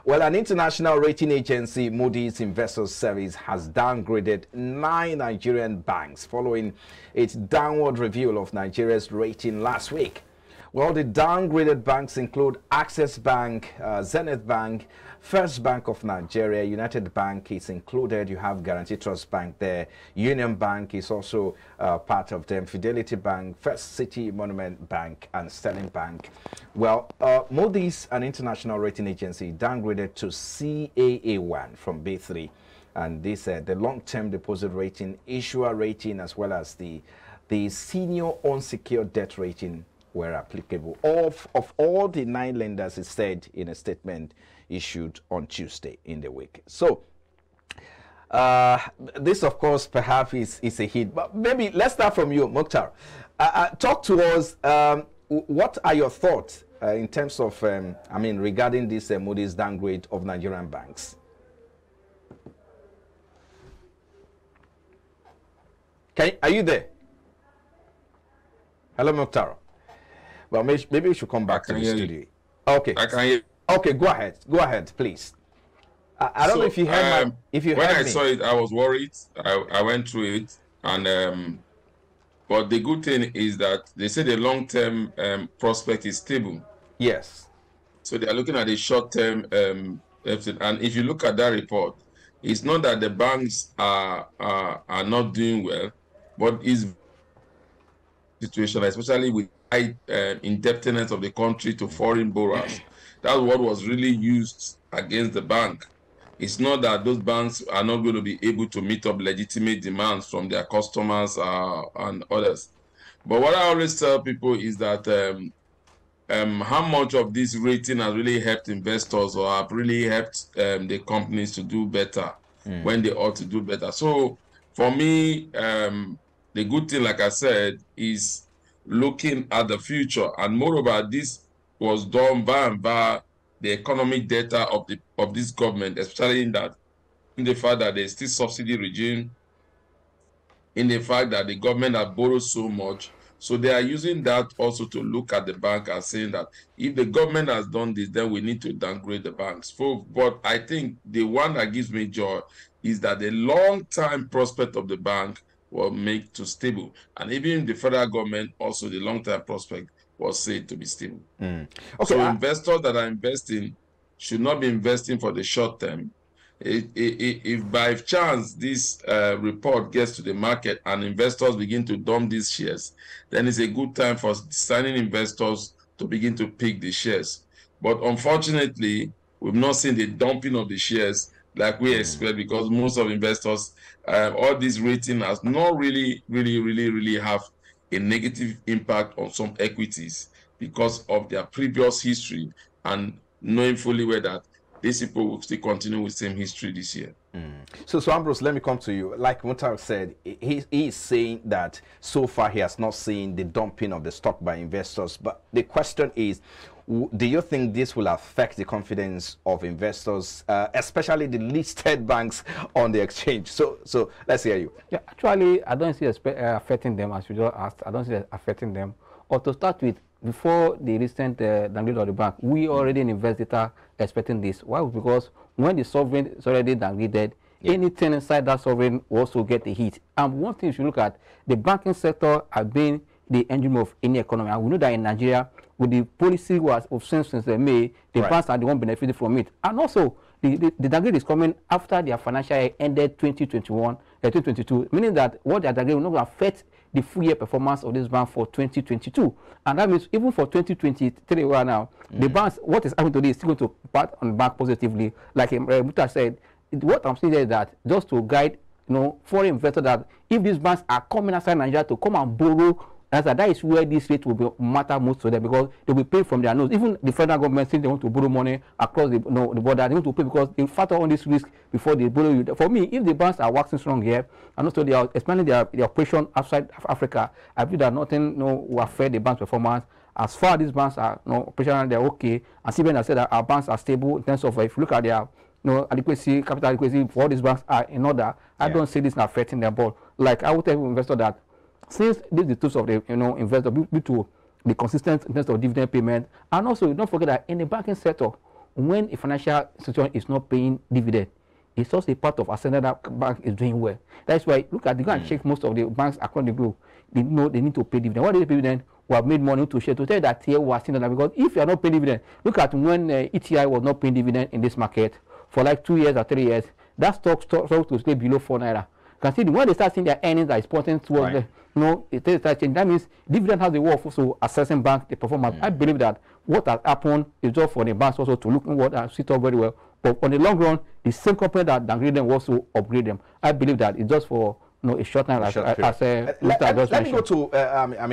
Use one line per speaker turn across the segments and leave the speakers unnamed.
Well, an international rating agency, Moody'S Investors Service, has downgraded 9 Nigerian banks following its downward review of Nigeria's rating last week. Well, the downgraded banks include Access Bank, Zenith Bank, First Bank of Nigeria, United Bank is included. You have Guarantee Trust Bank there. Union Bank is also part of them. Fidelity Bank, First City Monument Bank, and Sterling Bank. Well, Moody'S, an international rating agency, downgraded to CAA1 from B3. And this, the long-term deposit rating, issuer rating, as well as the senior unsecured debt rating were applicable. Of all the 9 lenders, it said in a statement issued on Tuesday in the week. So this, of course, perhaps is a hit. But maybe let's start from you, Mukhtar. Talk to us. What are your thoughts in terms of, regarding this Moody'S downgrade of Nigerian banks? Are you there? Hello, Mukhtar. Well, maybe we should come back to the studio. Okay.
I can hear.
Okay, go ahead. Go ahead, please. I don't know if you heard
when I saw it, I was worried. I went through it, and but the good thing is that they say the long-term prospect is stable.
Yes.
So they are looking at the short-term, and if you look at that report, it's not that the banks are not doing well, but it's situation, especially with high indebtedness of the country to foreign borrowers. That's what was really used against the bank. It's not that those banks are not going to be able to meet up legitimate demands from their customers and others. But what I always tell people is that how much of this rating has really helped investors or have really helped the companies to do better when they ought to do better. So for me, the good thing, like I said, is looking at the future. And moreover, this was done via the economic data of this government, especially in the fact that there's still subsidy regime, in the fact that the government has borrowed so much. So they are using that also to look at the bank and saying that if the government has done this, then we need to downgrade the banks. But I think the one that gives me joy is that the long-term prospect of the bank will make to stable. And even the federal government, also the long-term prospect was said to be stable. Okay. So investors that are investing should not be investing for the short term. If by chance this report gets to the market and investors begin to dump these shares, then it's a good time for discerning investors to begin to pick the shares. But unfortunately, we've not seen the dumping of the shares like we expect, because most of investors, all this rating has not really have a negative impact on some equities because of their previous history, and knowing fully well that these people will still continue with the same history this year. So
Ambrose, let me come to you. Like Mukhtar said, he is saying that so far he has not seen the dumping of the stock by investors. But the question is, do you think this will affect the confidence of investors, especially the listed banks on the exchange? So let's hear you.
Yeah, actually, I don't see it affecting them, as you just asked. I don't see it affecting them. Or to start with, before the recent downgrade of the bank, we already in investigator expecting this. Why? Because when the sovereign is already downgraded, anything inside that sovereign will also get a hit. And one thing you should look at, the banking sector has been the engine of any economy. And we know that in Nigeria, with the policy was of since May, the banks are the one benefiting from it. And also, the downgrade is coming after their financial year ended 2022, meaning that what they are downgrading will not affect the full year performance of this bank for 2022. And that means even for 2023 right now, the banks, what is happening today is still going to part on the bank positively. Like Mukhtar said, what I'm saying is that just to guide foreign investors, that if these banks are coming outside Nigeria to come and borrow, that is where this rate will matter most to them, because they will pay from their nose. Even the federal government, since they want to borrow money across the border, they want to pay because they factor on this risk before they borrow you. For me, if the banks are waxing strong here, and also they are expanding their operation outside of Africa, I believe that nothing will affect the bank's performance. As far as these banks are operational, they're okay. And CBN has said that our banks are stable in terms of if you look at their adequacy, capital adequacy for all these banks are in order. I don't see this affecting them. But like I would tell investors that since this is the tools of the investor due to the consistent in terms of dividend payment, and also don't forget that in the banking sector, when a financial institution is not paying dividend, it's also a part of assessing that bank is doing well. That's why look at, you go and check most of the banks across the globe. They know they need to pay dividend. Why do they pay dividend? We have made money to share. To tell you that here we are seeing that, because if you are not paying dividend, look at when ETI was not paying dividend in this market for like 2 years or 3 years, that stock to stay below 4 naira. You can see when they start seeing their earnings are pointing towards the, it starts changing. That means dividend has the way of also assessing bank the performance. I believe that what has happened is just for the banks also to look at what has sit up very well. But on the long run, the same company that downgraded them will also upgrade them. I believe that it's just for a short time. Let
me go to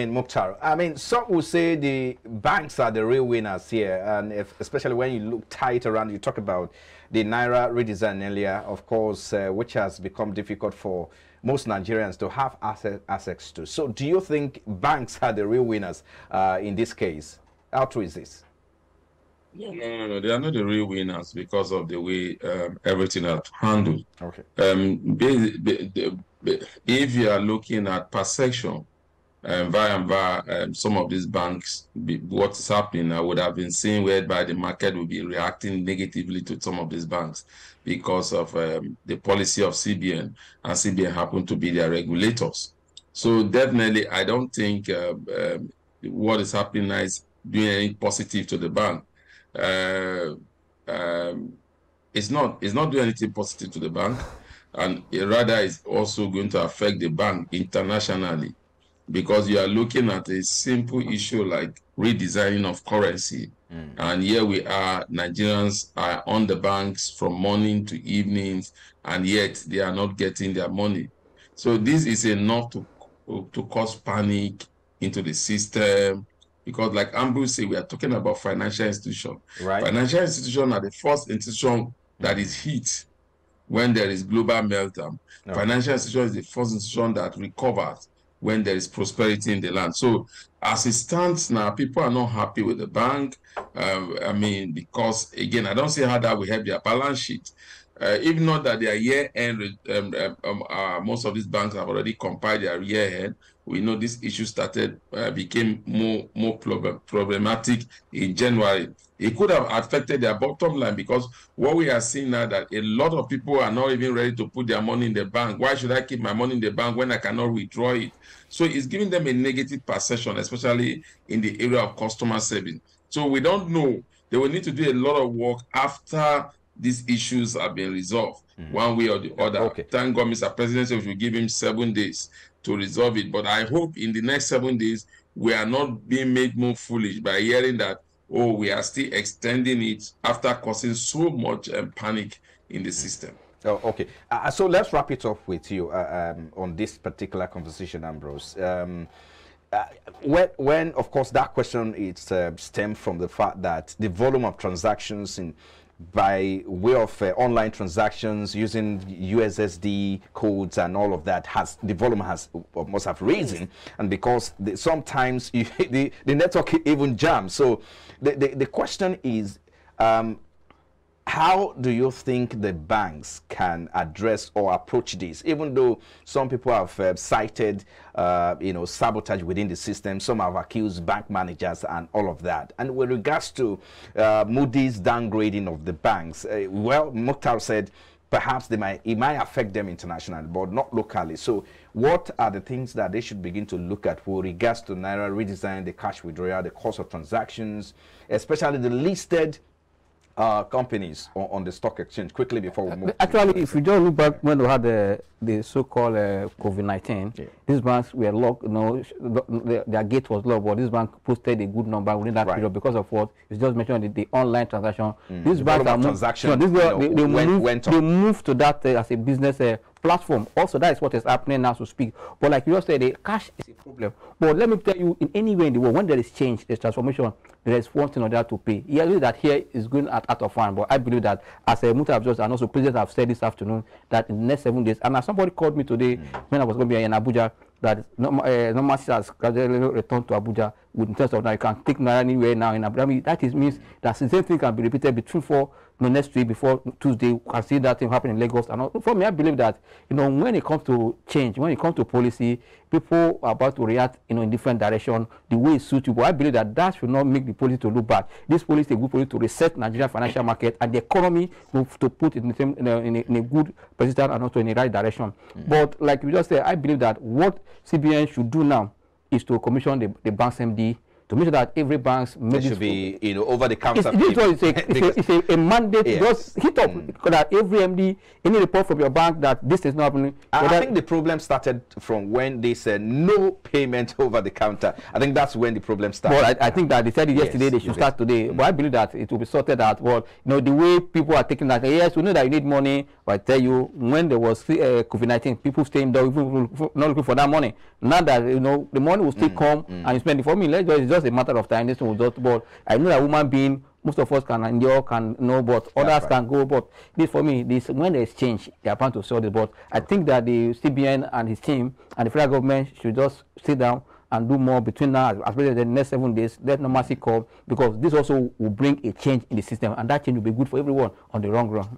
Mukhtar. Some will say the banks are the real winners here, and especially when you look tight around, you talk about the Naira redesign earlier, of course, which has become difficult for most Nigerians to have access to. So do you think banks are the real winners in this case? How true is this?
No, they are not the real winners because of the way everything is handled.
Okay.
If you are looking at perception, via some of these banks, what's happening, I would have been seeing whereby the market will be reacting negatively to some of these banks because of the policy of CBN, and CBN happen to be their regulators. So definitely, I don't think what is happening now is doing any positive to the bank. It's not doing anything positive to the bank, and rather is also going to affect the bank internationally, because you are looking at a simple issue like redesigning of currency. And here we are, Nigerians are on the banks from morning to evenings, and yet they are not getting their money. So this is enough to cause panic into the system, because like Ambrose said, we are talking about financial institutions.
Right.
Financial institutions are the first institution that is hit when there is global meltdown. Okay. Financial institution is the first institution that recovers when there is prosperity in the land. So as it stands now, people are not happy with the bank. Because again, I don't see how that will help their balance sheet. Even not that their year-end, most of these banks have already compiled their year-end. We know this issue became more problematic in January. It could have affected their bottom line, because what we are seeing now that a lot of people are not even ready to put their money in the bank. Why should I keep my money in the bank when I cannot withdraw it? So it's giving them a negative perception, especially in the area of customer saving. So we don't know. They will need to do a lot of work after these issues have been resolved, one way or the other.
Okay.
Thank God, Mr. President said we will give him 7 days to resolve it. But I hope in the next 7 days, we are not being made more foolish by hearing that, oh, we are still extending it after causing so much panic in the system.
Oh, okay. So let's wrap it up with you on this particular conversation, Ambrose. When, of course, that question is stemmed from the fact that the volume of transactions by way of online transactions using USSD codes and all of that, the volume must have risen, and because sometimes the network even jams. So the question is, how do you think the banks can address or approach this? Even though some people have cited, sabotage within the system, some have accused bank managers and all of that. And with regards to Moody'S downgrading of the banks, well, Mukhtar said perhaps it might affect them internationally, but not locally. So what are the things that they should begin to look at with regards to Naira redesign, the cash withdrawal, the cost of transactions, especially the listed companies on the stock exchange, quickly before we move?
Actually, if you just look back when we had the so-called COVID-19, these banks were locked. Their gate was locked, but this bank posted a good number within that period because of what you just mentioned, the online transaction. These banks are transaction. They moved to that as a business platform. Also, that is what is happening now to speak. But like you just said, the cash is a problem. But let me tell you, in any way in the world, when there is change, there's transformation, there is one thing or the other to pay. Yeah, I believe that here is going out of hand, but I believe that as a Muta and also President have said this afternoon that in the next 7 days, and as somebody called me today when I was going to be in Abuja, that normalcy has gradually returned to Abuja in terms of now you can take Naira anywhere now in Abuja. I mean, that means that the same thing can be repeated between 4 next week before Tuesday, we can see that thing happen in Lagos. And for me, I believe that, when it comes to change, when it comes to policy, people are about to react, in different direction, the way it suits you. But I believe that should not make the policy to look bad. This policy is a good policy to reset Nigerian financial market and the economy to put it in a good position and also in the right direction. But like you just said, I believe that what CBN should do now is to commission the bank's MD to make sure that every bank
should be, over the counter.
It's a mandate. Yes. Just hit up that every MD, any report from your bank that this is not happening.
I think the problem started from when they said no payment over the counter. I think that's when the problem started.
Well, I think that they said it yesterday. They should start today. But I believe that it will be sorted out. Well, the way people are taking that. Yes, we know that you need money. But I tell you, when there was COVID-19, people staying there, even not looking for that money. Now that the money will still come and you spend it for me. It's just a matter of time. This one will just. But I know that human being, most of us can endure, can know, but others can go. But this for me, when there's change, they are bound to solve it. But I think that the CBN and his team and the federal government should just sit down and do more between now, especially the next 7 days. Let normalcy come, because this also will bring a change in the system, and that change will be good for everyone on the long run.